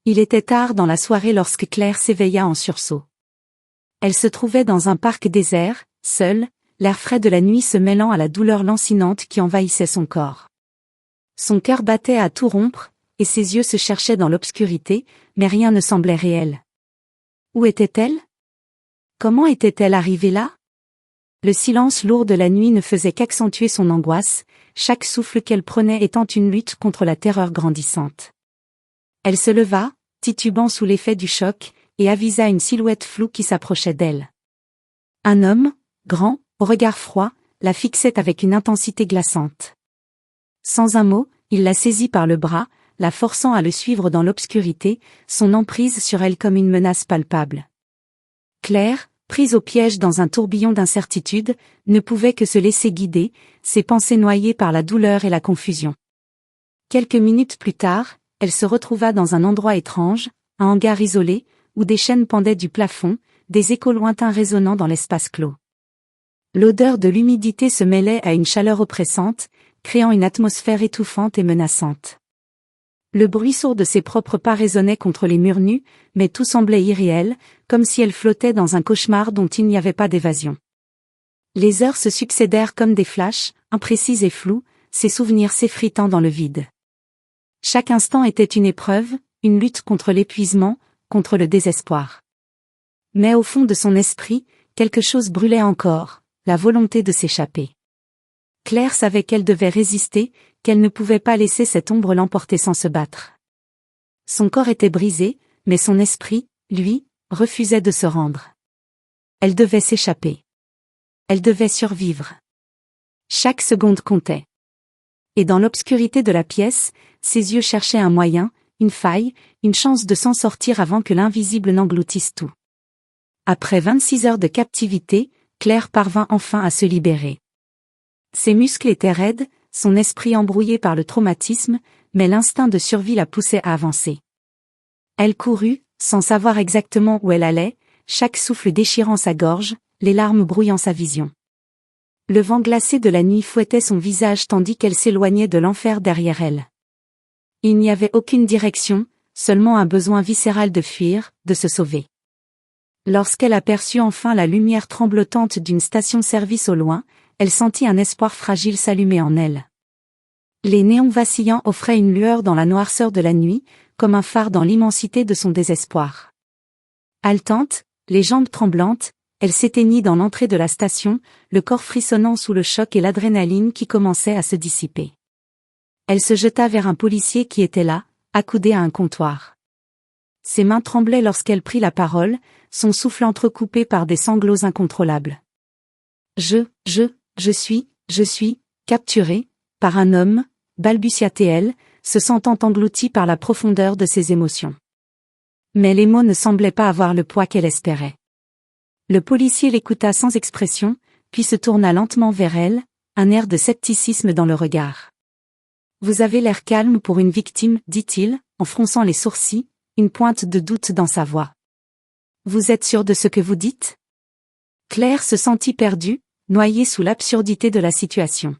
Il était tard dans la soirée lorsque Claire s'éveilla en sursaut. Elle se trouvait dans un parc désert, seule, l'air frais de la nuit se mêlant à la douleur lancinante qui envahissait son corps. Son cœur battait à tout rompre, et ses yeux se cherchaient dans l'obscurité, mais rien ne semblait réel. Où était-elle? Comment était-elle arrivée là? Le silence lourd de la nuit ne faisait qu'accentuer son angoisse, chaque souffle qu'elle prenait étant une lutte contre la terreur grandissante. Elle se leva, titubant sous l'effet du choc, et avisa une silhouette floue qui s'approchait d'elle. Un homme, grand, au regard froid, la fixait avec une intensité glaçante. Sans un mot, il la saisit par le bras, la forçant à le suivre dans l'obscurité, son emprise sur elle comme une menace palpable. Claire, prise au piège dans un tourbillon d'incertitude, ne pouvait que se laisser guider, ses pensées noyées par la douleur et la confusion. Quelques minutes plus tard, elle se retrouva dans un endroit étrange, un hangar isolé, où des chaînes pendaient du plafond, des échos lointains résonnant dans l'espace clos. L'odeur de l'humidité se mêlait à une chaleur oppressante, créant une atmosphère étouffante et menaçante. Le bruit sourd de ses propres pas résonnait contre les murs nus, mais tout semblait irréel, comme si elle flottait dans un cauchemar dont il n'y avait pas d'évasion. Les heures se succédèrent comme des flashs, imprécises et floues, ses souvenirs s'effritant dans le vide. Chaque instant était une épreuve, une lutte contre l'épuisement, contre le désespoir. Mais au fond de son esprit, quelque chose brûlait encore, la volonté de s'échapper. Claire savait qu'elle devait résister, qu'elle ne pouvait pas laisser cette ombre l'emporter sans se battre. Son corps était brisé, mais son esprit, lui, refusait de se rendre. Elle devait s'échapper. Elle devait survivre. Chaque seconde comptait. Et dans l'obscurité de la pièce, ses yeux cherchaient un moyen, une faille, une chance de s'en sortir avant que l'invisible n'engloutisse tout. Après 26 heures de captivité, Claire parvint enfin à se libérer. Ses muscles étaient raides, son esprit embrouillé par le traumatisme, mais l'instinct de survie la poussait à avancer. Elle courut, sans savoir exactement où elle allait, chaque souffle déchirant sa gorge, les larmes brouillant sa vision. Le vent glacé de la nuit fouettait son visage tandis qu'elle s'éloignait de l'enfer derrière elle. Il n'y avait aucune direction, seulement un besoin viscéral de fuir, de se sauver. Lorsqu'elle aperçut enfin la lumière tremblotante d'une station-service au loin, elle sentit un espoir fragile s'allumer en elle. Les néons vacillants offraient une lueur dans la noirceur de la nuit, comme un phare dans l'immensité de son désespoir. Haletante, les jambes tremblantes, elle s'éteignit dans l'entrée de la station, le corps frissonnant sous le choc et l'adrénaline qui commençait à se dissiper. Elle se jeta vers un policier qui était là, accoudé à un comptoir. Ses mains tremblaient lorsqu'elle prit la parole, son souffle entrecoupé par des sanglots incontrôlables. Je suis, capturée, par un homme, balbutia-t-elle, se sentant engloutie par la profondeur de ses émotions. Mais les mots ne semblaient pas avoir le poids qu'elle espérait. Le policier l'écouta sans expression, puis se tourna lentement vers elle, un air de scepticisme dans le regard. « Vous avez l'air calme pour une victime, dit-il, en fronçant les sourcils, une pointe de doute dans sa voix. Vous êtes sûre de ce que vous dites? » Claire se sentit perdue, noyée sous l'absurdité de la situation.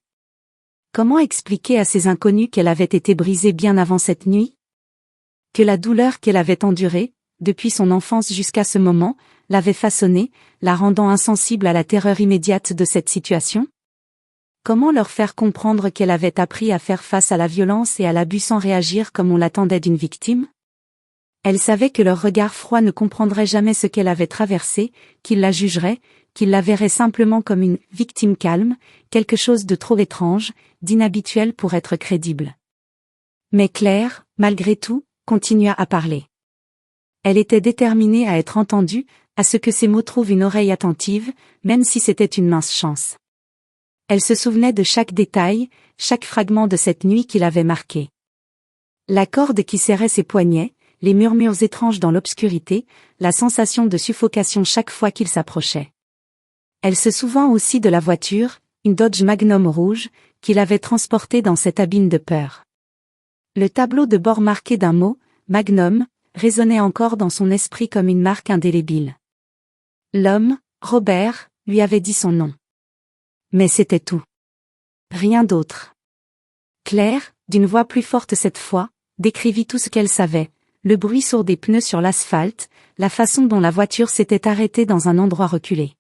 Comment expliquer à ces inconnus qu'elle avait été brisée bien avant cette nuit? Que la douleur qu'elle avait endurée, depuis son enfance jusqu'à ce moment, l'avait façonnée, la rendant insensible à la terreur immédiate de cette situation? Comment leur faire comprendre qu'elle avait appris à faire face à la violence et à l'abus sans réagir comme on l'attendait d'une victime? Elle savait que leur regard froid ne comprendrait jamais ce qu'elle avait traversé, qu'ils la jugeraient, qu'ils la verraient simplement comme une « victime calme », quelque chose de trop étrange, d'inhabituel pour être crédible. Mais Claire, malgré tout, continua à parler. Elle était déterminée à être entendue, à ce que ses mots trouvent une oreille attentive, même si c'était une mince chance. Elle se souvenait de chaque détail, chaque fragment de cette nuit qui l'avait marquée. La corde qui serrait ses poignets, les murmures étranges dans l'obscurité, la sensation de suffocation chaque fois qu'il s'approchait. Elle se souvint aussi de la voiture, une Dodge Magnum rouge, qui l'avait transportée dans cet abîme de peur. Le tableau de bord marqué d'un mot, Magnum, résonnait encore dans son esprit comme une marque indélébile. L'homme, Robert, lui avait dit son nom. Mais c'était tout. Rien d'autre. Claire, d'une voix plus forte cette fois, décrivit tout ce qu'elle savait, le bruit sourd des pneus sur l'asphalte, la façon dont la voiture s'était arrêtée dans un endroit reculé.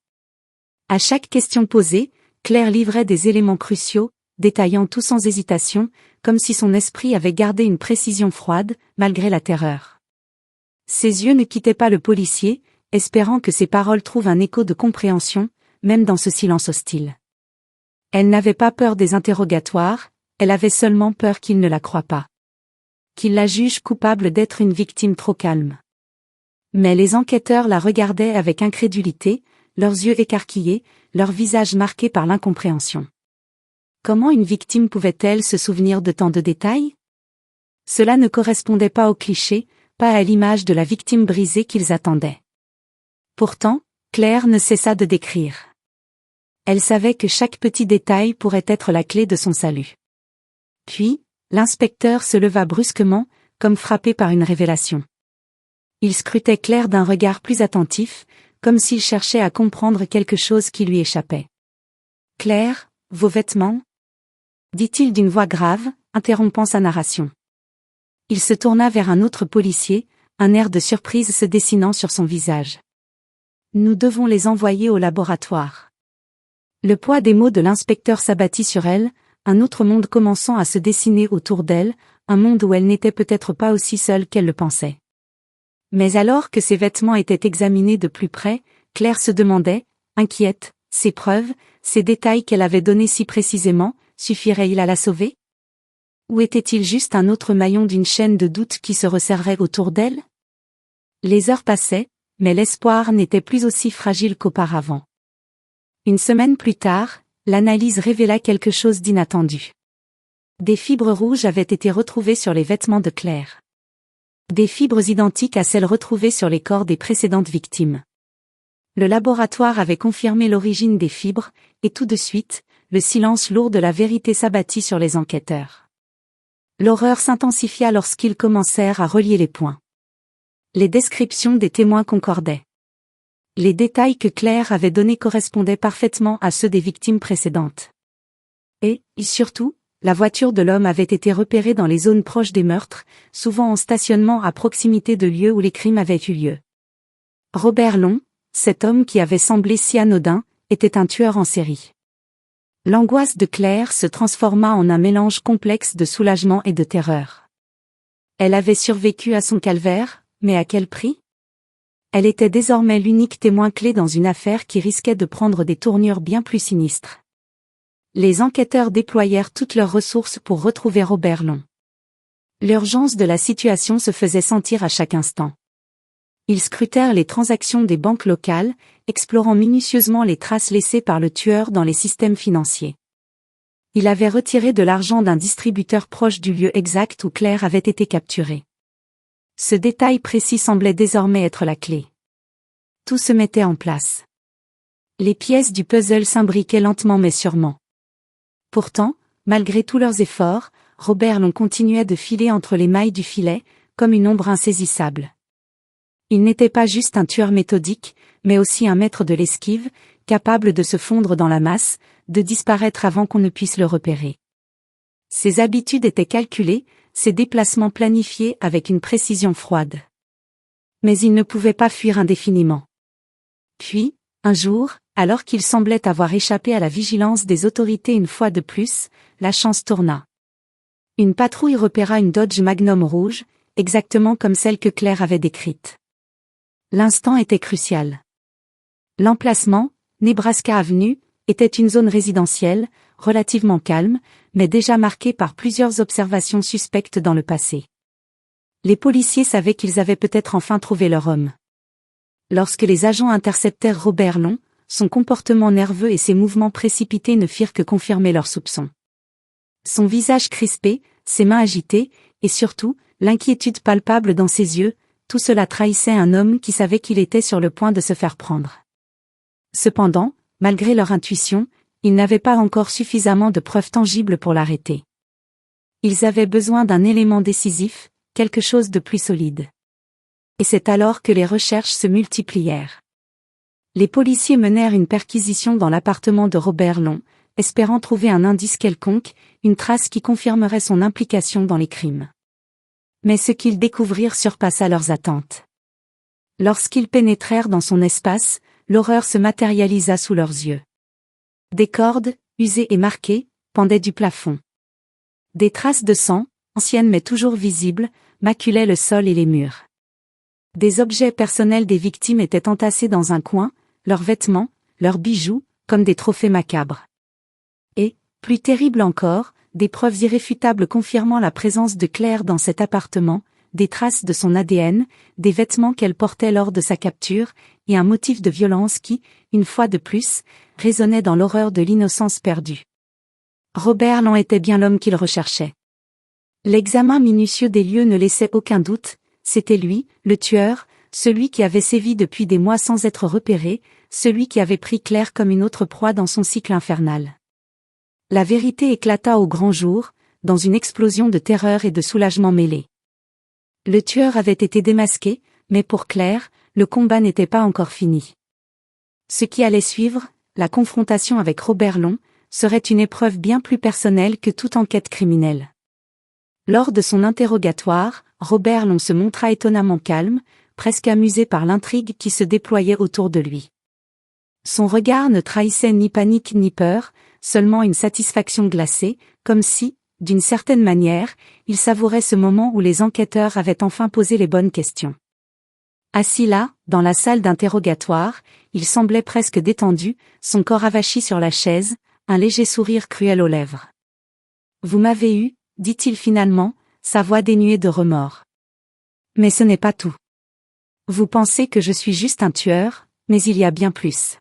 À chaque question posée, Claire livrait des éléments cruciaux, détaillant tout sans hésitation, comme si son esprit avait gardé une précision froide, malgré la terreur. Ses yeux ne quittaient pas le policier, espérant que ses paroles trouvent un écho de compréhension, même dans ce silence hostile. Elle n'avait pas peur des interrogatoires, elle avait seulement peur qu'il ne la croie pas. Qu'il la juge coupable d'être une victime trop calme. Mais les enquêteurs la regardaient avec incrédulité, leurs yeux écarquillés, leurs visages marqués par l'incompréhension. Comment une victime pouvait-elle se souvenir de tant de détails? Cela ne correspondait pas au cliché, pas à l'image de la victime brisée qu'ils attendaient. Pourtant, Claire ne cessa de décrire. Elle savait que chaque petit détail pourrait être la clé de son salut. Puis, l'inspecteur se leva brusquement, comme frappé par une révélation. Il scrutait Claire d'un regard plus attentif, comme s'il cherchait à comprendre quelque chose qui lui échappait. « Claire, vos vêtements ?» dit-il d'une voix grave, interrompant sa narration. Il se tourna vers un autre policier, un air de surprise se dessinant sur son visage. « Nous devons les envoyer au laboratoire. » Le poids des mots de l'inspecteur s'abattit sur elle, un autre monde commençant à se dessiner autour d'elle, un monde où elle n'était peut-être pas aussi seule qu'elle le pensait. Mais alors que ses vêtements étaient examinés de plus près, Claire se demandait, inquiète, ces preuves, ces détails qu'elle avait donnés si précisément, suffiraient-ils à la sauver? Ou était-il juste un autre maillon d'une chaîne de doutes qui se resserrait autour d'elle? Les heures passaient, mais l'espoir n'était plus aussi fragile qu'auparavant. Une semaine plus tard, l'analyse révéla quelque chose d'inattendu. Des fibres rouges avaient été retrouvées sur les vêtements de Claire. Des fibres identiques à celles retrouvées sur les corps des précédentes victimes. Le laboratoire avait confirmé l'origine des fibres, et tout de suite, le silence lourd de la vérité s'abattit sur les enquêteurs. L'horreur s'intensifia lorsqu'ils commencèrent à relier les points. Les descriptions des témoins concordaient. Les détails que Claire avait donnés correspondaient parfaitement à ceux des victimes précédentes. Et, surtout, la voiture de l'homme avait été repérée dans les zones proches des meurtres, souvent en stationnement à proximité de lieux où les crimes avaient eu lieu. Robert Long, cet homme qui avait semblé si anodin, était un tueur en série. L'angoisse de Claire se transforma en un mélange complexe de soulagement et de terreur. Elle avait survécu à son calvaire, mais à quel prix? Elle était désormais l'unique témoin clé dans une affaire qui risquait de prendre des tournures bien plus sinistres. Les enquêteurs déployèrent toutes leurs ressources pour retrouver Robert Long. L'urgence de la situation se faisait sentir à chaque instant. Ils scrutèrent les transactions des banques locales, explorant minutieusement les traces laissées par le tueur dans les systèmes financiers. Il avait retiré de l'argent d'un distributeur proche du lieu exact où Claire avait été capturée. Ce détail précis semblait désormais être la clé. Tout se mettait en place. Les pièces du puzzle s'imbriquaient lentement mais sûrement. Pourtant, malgré tous leurs efforts, Robert Long continuait de filer entre les mailles du filet, comme une ombre insaisissable. Il n'était pas juste un tueur méthodique, mais aussi un maître de l'esquive, capable de se fondre dans la masse, de disparaître avant qu'on ne puisse le repérer. Ses habitudes étaient calculées, ses déplacements planifiés avec une précision froide. Mais il ne pouvait pas fuir indéfiniment. Puis, un jour, alors qu'il semblait avoir échappé à la vigilance des autorités une fois de plus, la chance tourna. Une patrouille repéra une Dodge Magnum rouge, exactement comme celle que Claire avait décrite. L'instant était crucial. L'emplacement, Nebraska Avenue, était une zone résidentielle, relativement calme, mais déjà marquée par plusieurs observations suspectes dans le passé. Les policiers savaient qu'ils avaient peut-être enfin trouvé leur homme. Lorsque les agents interceptèrent Robert Long, son comportement nerveux et ses mouvements précipités ne firent que confirmer leurs soupçons. Son visage crispé, ses mains agitées, et surtout, l'inquiétude palpable dans ses yeux, tout cela trahissait un homme qui savait qu'il était sur le point de se faire prendre. Cependant, malgré leur intuition, ils n'avaient pas encore suffisamment de preuves tangibles pour l'arrêter. Ils avaient besoin d'un élément décisif, quelque chose de plus solide. Et c'est alors que les recherches se multiplièrent. Les policiers menèrent une perquisition dans l'appartement de Robert Long, espérant trouver un indice quelconque, une trace qui confirmerait son implication dans les crimes. Mais ce qu'ils découvrirent surpassa leurs attentes. Lorsqu'ils pénétrèrent dans son espace, l'horreur se matérialisa sous leurs yeux. Des cordes, usées et marquées, pendaient du plafond. Des traces de sang, anciennes mais toujours visibles, maculaient le sol et les murs. Des objets personnels des victimes étaient entassés dans un coin, leurs vêtements, leurs bijoux, comme des trophées macabres. Et, plus terrible encore, des preuves irréfutables confirmant la présence de Claire dans cet appartement, des traces de son ADN, des vêtements qu'elle portait lors de sa capture, et un motif de violence qui, une fois de plus, résonnait dans l'horreur de l'innocence perdue. Robert Long était bien l'homme qu'il recherchait. L'examen minutieux des lieux ne laissait aucun doute, c'était lui, le tueur, celui qui avait sévi depuis des mois sans être repéré, celui qui avait pris Claire comme une autre proie dans son cycle infernal. La vérité éclata au grand jour, dans une explosion de terreur et de soulagement mêlés. Le tueur avait été démasqué, mais pour Claire, le combat n'était pas encore fini. Ce qui allait suivre, la confrontation avec Robert Long, serait une épreuve bien plus personnelle que toute enquête criminelle. Lors de son interrogatoire, Robert Long se montra étonnamment calme, presque amusé par l'intrigue qui se déployait autour de lui. Son regard ne trahissait ni panique ni peur, seulement une satisfaction glacée, comme si, d'une certaine manière, il savourait ce moment où les enquêteurs avaient enfin posé les bonnes questions. Assis là, dans la salle d'interrogatoire, il semblait presque détendu, son corps avachi sur la chaise, un léger sourire cruel aux lèvres. « Vous m'avez eu », dit-il finalement, sa voix dénuée de remords. « Mais ce n'est pas tout. Vous pensez que je suis juste un tueur, mais il y a bien plus. »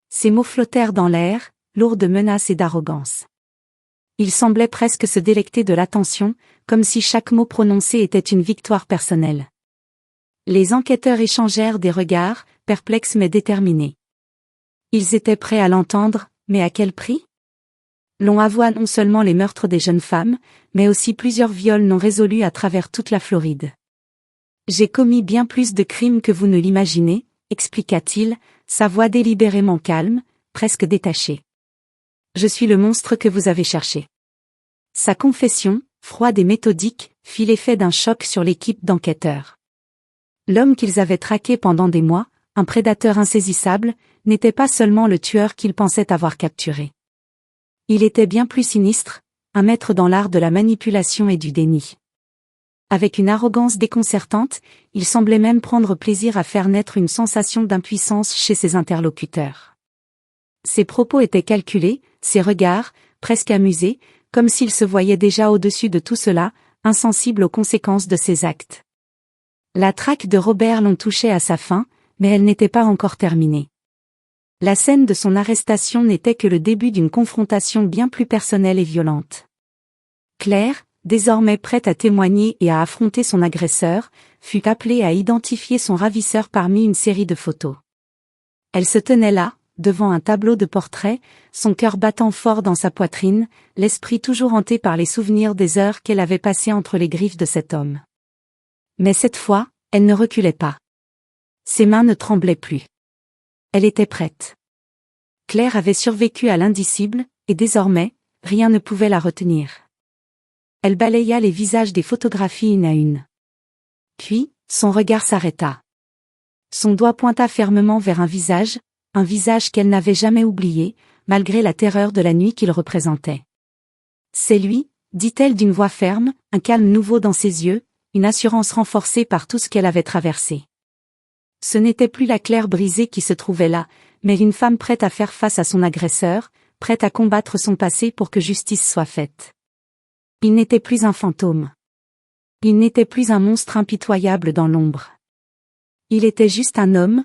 Ces mots flottèrent dans l'air, lourds de menaces et d'arrogance. Il semblait presque se délecter de l'attention, comme si chaque mot prononcé était une victoire personnelle. Les enquêteurs échangèrent des regards, perplexes mais déterminés. Ils étaient prêts à l'entendre, mais à quel prix ? Long avoua non seulement les meurtres des jeunes femmes, mais aussi plusieurs viols non résolus à travers toute la Floride. « J'ai commis bien plus de crimes que vous ne l'imaginez », expliqua-t-il, sa voix délibérément calme, presque détachée. « Je suis le monstre que vous avez cherché. » Sa confession, froide et méthodique, fit l'effet d'un choc sur l'équipe d'enquêteurs. L'homme qu'ils avaient traqué pendant des mois, un prédateur insaisissable, n'était pas seulement le tueur qu'ils pensaient avoir capturé. Il était bien plus sinistre, un maître dans l'art de la manipulation et du déni. Avec une arrogance déconcertante, il semblait même prendre plaisir à faire naître une sensation d'impuissance chez ses interlocuteurs. Ses propos étaient calculés, ses regards, presque amusés, comme s'il se voyait déjà au-dessus de tout cela, insensible aux conséquences de ses actes. La traque de Robert Long touchait à sa fin, mais elle n'était pas encore terminée. La scène de son arrestation n'était que le début d'une confrontation bien plus personnelle et violente. Claire, désormais prête à témoigner et à affronter son agresseur, fut appelée à identifier son ravisseur parmi une série de photos. Elle se tenait là, devant un tableau de portrait, son cœur battant fort dans sa poitrine, l'esprit toujours hanté par les souvenirs des heures qu'elle avait passées entre les griffes de cet homme. Mais cette fois, elle ne reculait pas. Ses mains ne tremblaient plus. Elle était prête. Claire avait survécu à l'indicible, et désormais, rien ne pouvait la retenir. Elle balaya les visages des photographies une à une. Puis, son regard s'arrêta. Son doigt pointa fermement vers un visage qu'elle n'avait jamais oublié, malgré la terreur de la nuit qu'il représentait. « C'est lui », dit-elle d'une voix ferme, un calme nouveau dans ses yeux, une assurance renforcée par tout ce qu'elle avait traversé. Ce n'était plus la Claire brisée qui se trouvait là, mais une femme prête à faire face à son agresseur, prête à combattre son passé pour que justice soit faite. Il n'était plus un fantôme. Il n'était plus un monstre impitoyable dans l'ombre. Il était juste un homme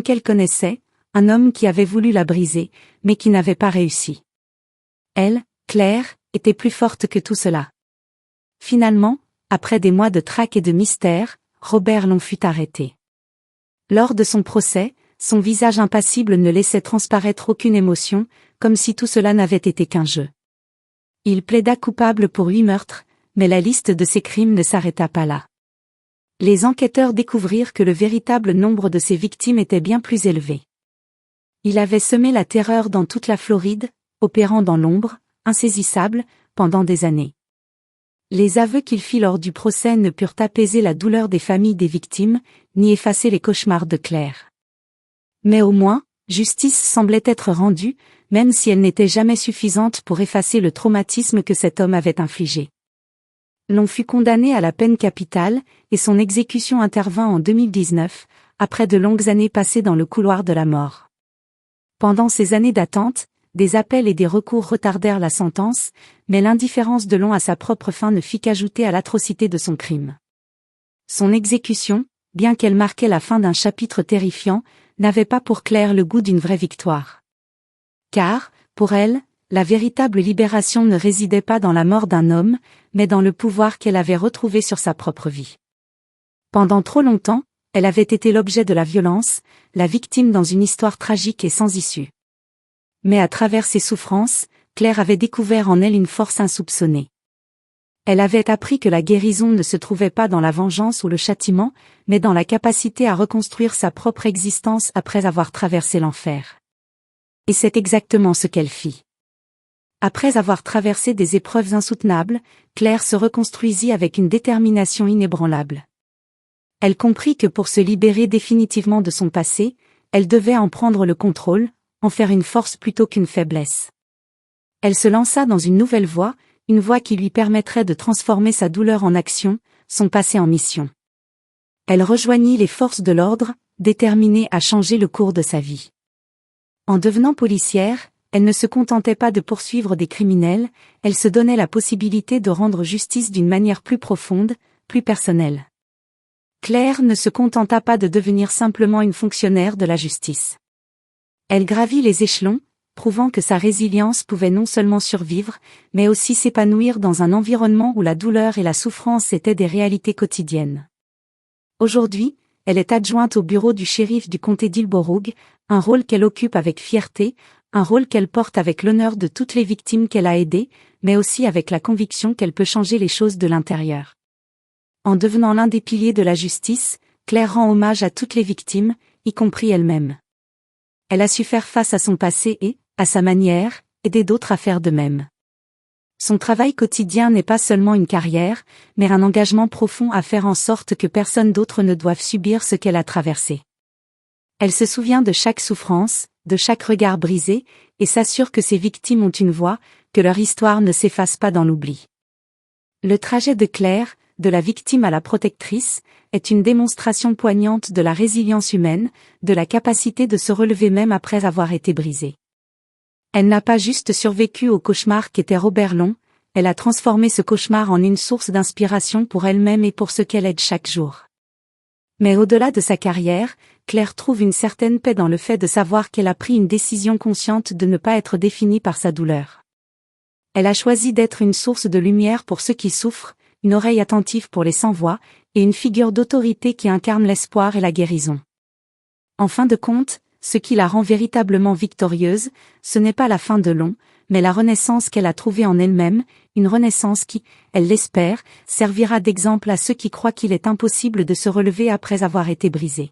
qu'elle connaissait, un homme qui avait voulu la briser, mais qui n'avait pas réussi. Elle, Claire, était plus forte que tout cela. Finalement, après des mois de traque et de mystère, Robert Long fut arrêté. Lors de son procès, son visage impassible ne laissait transparaître aucune émotion, comme si tout cela n'avait été qu'un jeu. Il plaida coupable pour 8 meurtres, mais la liste de ses crimes ne s'arrêta pas là. Les enquêteurs découvrirent que le véritable nombre de ses victimes était bien plus élevé. Il avait semé la terreur dans toute la Floride, opérant dans l'ombre, insaisissable, pendant des années. Les aveux qu'il fit lors du procès ne purent apaiser la douleur des familles des victimes, ni effacer les cauchemars de Claire. Mais au moins, justice semblait être rendue, même si elle n'était jamais suffisante pour effacer le traumatisme que cet homme avait infligé. L'on fut condamné à la peine capitale, et son exécution intervint en 2019, après de longues années passées dans le couloir de la mort. Pendant ces années d'attente, des appels et des recours retardèrent la sentence, mais l'indifférence de Long à sa propre fin ne fit qu'ajouter à l'atrocité de son crime. Son exécution, bien qu'elle marquait la fin d'un chapitre terrifiant, n'avait pas pour Claire le goût d'une vraie victoire. Car, pour elle, la véritable libération ne résidait pas dans la mort d'un homme, mais dans le pouvoir qu'elle avait retrouvé sur sa propre vie. Pendant trop longtemps, elle avait été l'objet de la violence, la victime dans une histoire tragique et sans issue. Mais à travers ses souffrances, Claire avait découvert en elle une force insoupçonnée. Elle avait appris que la guérison ne se trouvait pas dans la vengeance ou le châtiment, mais dans la capacité à reconstruire sa propre existence après avoir traversé l'enfer. Et c'est exactement ce qu'elle fit. Après avoir traversé des épreuves insoutenables, Claire se reconstruisit avec une détermination inébranlable. Elle comprit que pour se libérer définitivement de son passé, elle devait en prendre le contrôle, en faire une force plutôt qu'une faiblesse. Elle se lança dans une nouvelle voie, une voie qui lui permettrait de transformer sa douleur en action, son passé en mission. Elle rejoignit les forces de l'ordre, déterminée à changer le cours de sa vie. En devenant policière, elle ne se contentait pas de poursuivre des criminels, elle se donnait la possibilité de rendre justice d'une manière plus profonde, plus personnelle. Claire ne se contenta pas de devenir simplement une fonctionnaire de la justice. Elle gravit les échelons, prouvant que sa résilience pouvait non seulement survivre, mais aussi s'épanouir dans un environnement où la douleur et la souffrance étaient des réalités quotidiennes. Aujourd'hui, elle est adjointe au bureau du shérif du comté d'Hillsborough, un rôle qu'elle occupe avec fierté, un rôle qu'elle porte avec l'honneur de toutes les victimes qu'elle a aidées, mais aussi avec la conviction qu'elle peut changer les choses de l'intérieur. En devenant l'un des piliers de la justice, Claire rend hommage à toutes les victimes, y compris elle-même. Elle a su faire face à son passé et, à sa manière, aider d'autres à faire de même. Son travail quotidien n'est pas seulement une carrière, mais un engagement profond à faire en sorte que personne d'autre ne doive subir ce qu'elle a traversé. Elle se souvient de chaque souffrance, de chaque regard brisé, et s'assure que ses victimes ont une voix, que leur histoire ne s'efface pas dans l'oubli. Le trajet de Claire, de la victime à la protectrice, est une démonstration poignante de la résilience humaine, de la capacité de se relever même après avoir été brisée. Elle n'a pas juste survécu au cauchemar qu'était Robert Long, elle a transformé ce cauchemar en une source d'inspiration pour elle-même et pour ceux qu'elle aide chaque jour. Mais au-delà de sa carrière, Claire trouve une certaine paix dans le fait de savoir qu'elle a pris une décision consciente de ne pas être définie par sa douleur. Elle a choisi d'être une source de lumière pour ceux qui souffrent, une oreille attentive pour les sans-voix, et une figure d'autorité qui incarne l'espoir et la guérison. En fin de compte, ce qui la rend véritablement victorieuse, ce n'est pas la fin de Long, mais la renaissance qu'elle a trouvée en elle-même, une renaissance qui, elle l'espère, servira d'exemple à ceux qui croient qu'il est impossible de se relever après avoir été brisé.